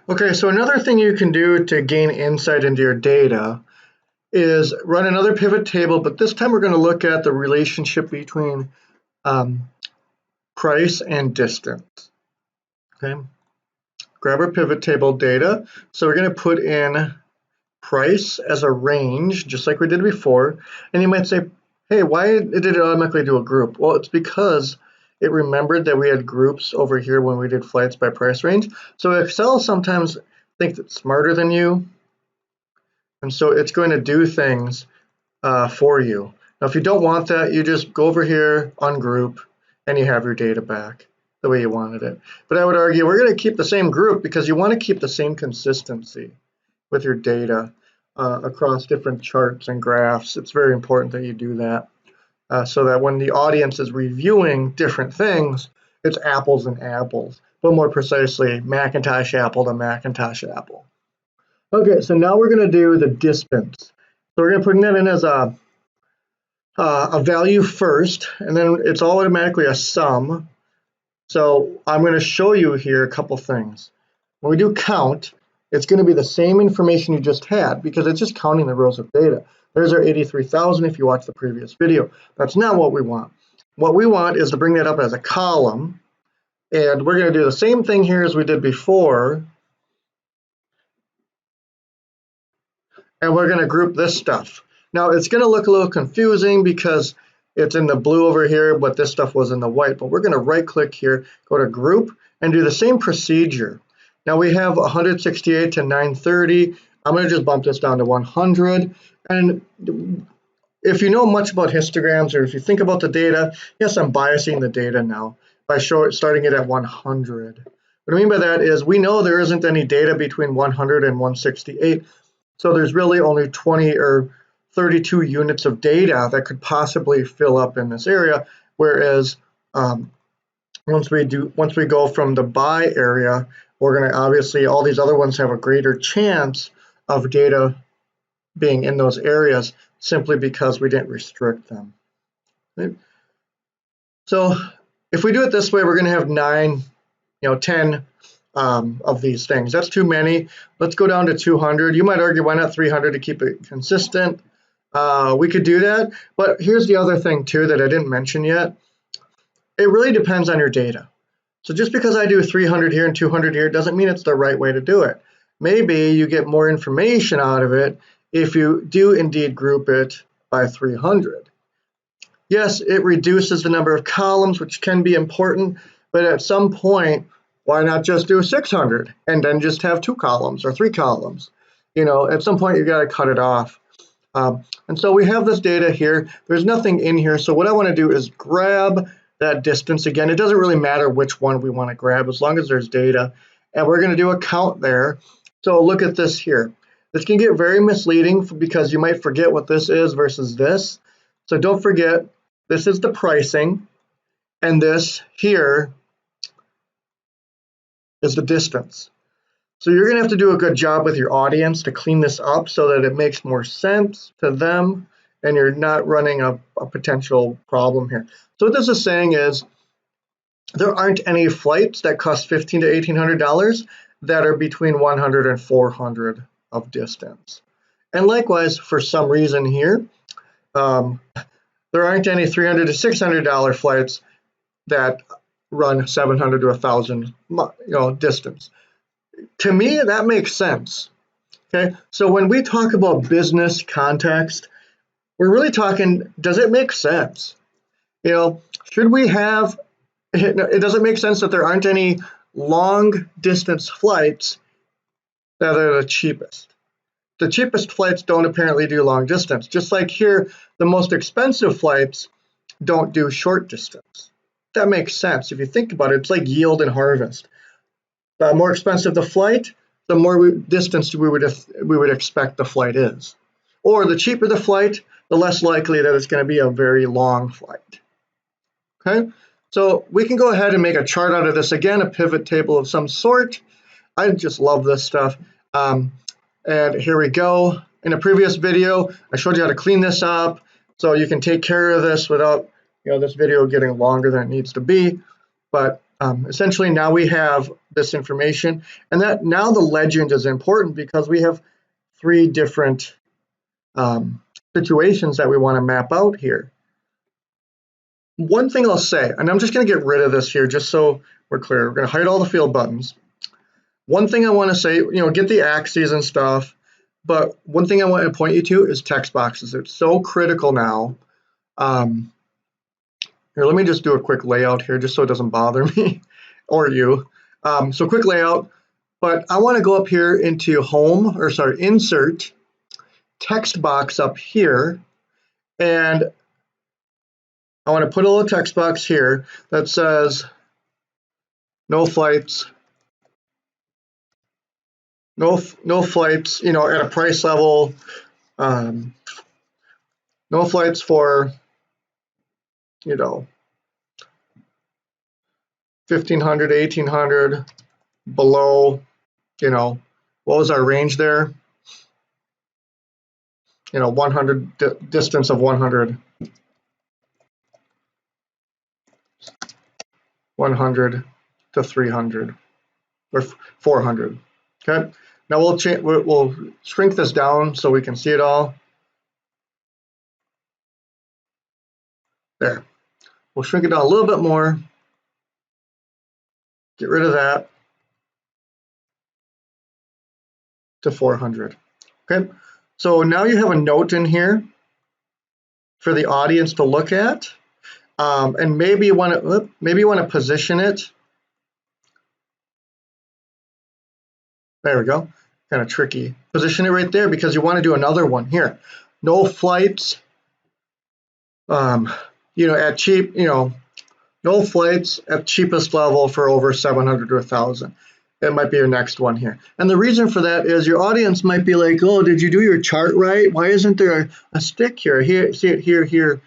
Okay, so another thing you can do to gain insight into your data is run another pivot table, but this time we're going to look at the relationship between price and distance. Okay, grab our pivot table data. So we're going to put in price as a range, just like we did before. And you might say, hey, why did it automatically do a group? Well, it's because it remembered that we had groups over here when we did flights by price range. So Excel sometimes thinks it's smarter than you. And so it's going to do things for you. Now, if you don't want that, you just go over here, ungroup, and you have your data back the way you wanted it. But I would argue we're going to keep the same group because you want to keep the same consistency with your data across different charts and graphs. It's very important that you do that so that when the audience is reviewing different things, it's apples and apples, but more precisely, Macintosh Apple to Macintosh Apple. Okay, so now we're going to do the distance. So we're going to put that in as a value first, and then it's automatically a sum. So I'm going to show you here a couple things. When we do count, it's going to be the same information you just had because it's just counting the rows of data. There's our 83,000 if you watch the previous video. That's not what we want. What we want is to bring that up as a column, and we're going to do the same thing here as we did before. And we're going to group this stuff. Now it's going to look a little confusing because it's in the blue over here, but this stuff was in the white. But we're going to right click here, go to group, and do the same procedure. Now we have 168 to 930. I'm going to just bump this down to 100. And if you know much about histograms or if you think about the data, yes, I'm biasing the data now by starting it at 100. What I mean by that is we know there isn't any data between 100 and 168. So there's really only 20 or 32 units of data that could possibly fill up in this area. Whereas once we go from the by area, we're going to obviously all these other ones have a greater chance of data being in those areas simply because we didn't restrict them. Right? So if we do it this way, we're going to have 10 of these things. That's too many. Let's go down to 200. You might argue, why not 300 to keep it consistent? We could do that, but here's the other thing too that I didn't mention yet. It really depends on your data. So just because I do 300 here and 200 here doesn't mean it's the right way to do it. Maybe you get more information out of it if you do indeed group it by 300. Yes, it reduces the number of columns, which can be important, but at some point, why not just do 600 and then just have 2 columns or 3 columns? At some point you got to cut it off. And so we have this data here. There's nothing in here. So what I want to do is grab that distance again. It doesn't really matter which one we want to grab as long as there's data. And we're going to do a count there. So look at this here. This can get very misleading because you might forget what this is versus this. So don't forget, this is the pricing. And this here is the distance. So you're going to have to do a good job with your audience to clean this up so that it makes more sense to them and you're not running a potential problem here. So what this is saying is there aren't any flights that cost $1,500 to $1,800 that are between 100 and 400 of distance. And likewise, for some reason here, there aren't any $300 to $600 flights that run 700 to 1,000 distance. To me, that makes sense. Okay, so when we talk about business context, we're really talking, does it make sense? Should we have, it doesn't make sense that there aren't any long distance flights that are the cheapest. The cheapest flights don't apparently do long distance. Just like here, the most expensive flights don't do short distance. That makes sense. If you think about it, it's like yield and harvest. The more expensive the flight, the more distance we would expect the flight is. Or the cheaper the flight, the less likely that it's going to be a very long flight. Okay, so we can go ahead and make a chart out of this. Again, a pivot table of some sort. I just love this stuff. And here we go. In a previous video, I showed you how to clean this up so you can take care of this without this video getting longer than it needs to be. But essentially now we have this information. And that now the legend is important because we have 3 different situations that we want to map out here. One thing I'll say, and I'm just going to get rid of this here just so we're clear. We're going to hide all the field buttons. One thing I want to say, get the axes and stuff, but one thing I want to point you to is text boxes. It's so critical now. Here, let me just do a quick layout here just so it doesn't bother me or you. So quick layout, but I want to go up here into insert, text box up here, and I want to put a little text box here that says no flights, no flights, at a price level, no flights for, 1,500, 1,800, below, what was our range there? 100, distance of 100. 100 to 300 or 400. Okay. Now we'll shrink this down so we can see it all. There. We'll shrink it down a little bit more. Get rid of that to 400. Okay. So now you have a note in here for the audience to look at, and maybe you want to position it. There we go. Kind of tricky. Position it right there because you want to do another one here. No flights. At cheap, no flights at cheapest level for over 700 or 1,000. It might be your next one here. And the reason for that is your audience might be like, oh, did you do your chart right? Why isn't there a stick here? Here, see it here, here,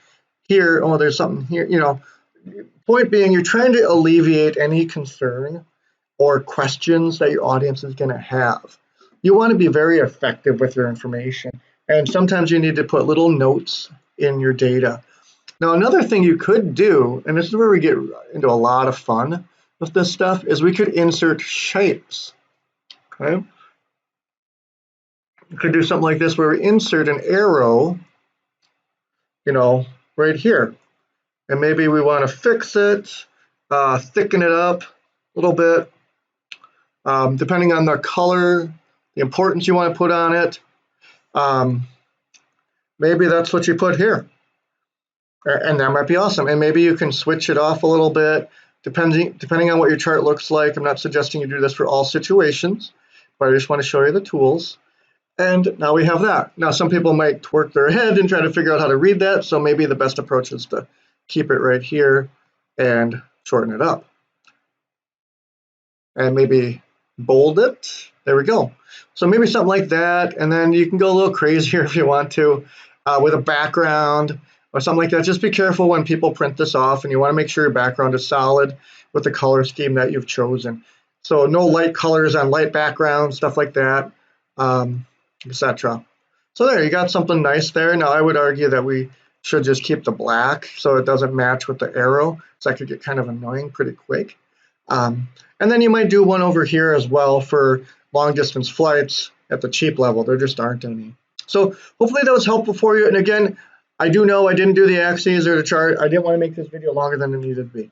here. Oh, there's something here. Point being, you're trying to alleviate any concern or questions that your audience is going to have. You want to be very effective with your information. And sometimes you need to put little notes in your data. Now, another thing you could do, and this is where we get into a lot of fun with this stuff, is we could insert shapes. Okay. We could do something like this where we insert an arrow, right here. And maybe we want to fix it, thicken it up a little bit, depending on the color, the importance you want to put on it. Maybe that's what you put here. And that might be awesome. And maybe you can switch it off a little bit, depending on what your chart looks like. I'm not suggesting you do this for all situations, but I just want to show you the tools. And now we have that. Now, some people might twerk their head and try to figure out how to read that. So maybe the best approach is to keep it right here and shorten it up. And maybe bold it. There we go. So maybe something like that. And then you can go a little crazier if you want to with a background or something like that. Just be careful when people print this off, and you want to make sure your background is solid with the color scheme that you've chosen. So no light colors on light background, stuff like that, etc. So there, you got something nice there. Now I would argue that we should just keep the black so it doesn't match with the arrow, so that could get kind of annoying pretty quick. And then you might do one over here as well for long distance flights at the cheap level. There just aren't any. So hopefully that was helpful for you. And again, I do know I didn't do the axes or the chart. I didn't want to make this video longer than it needed to be.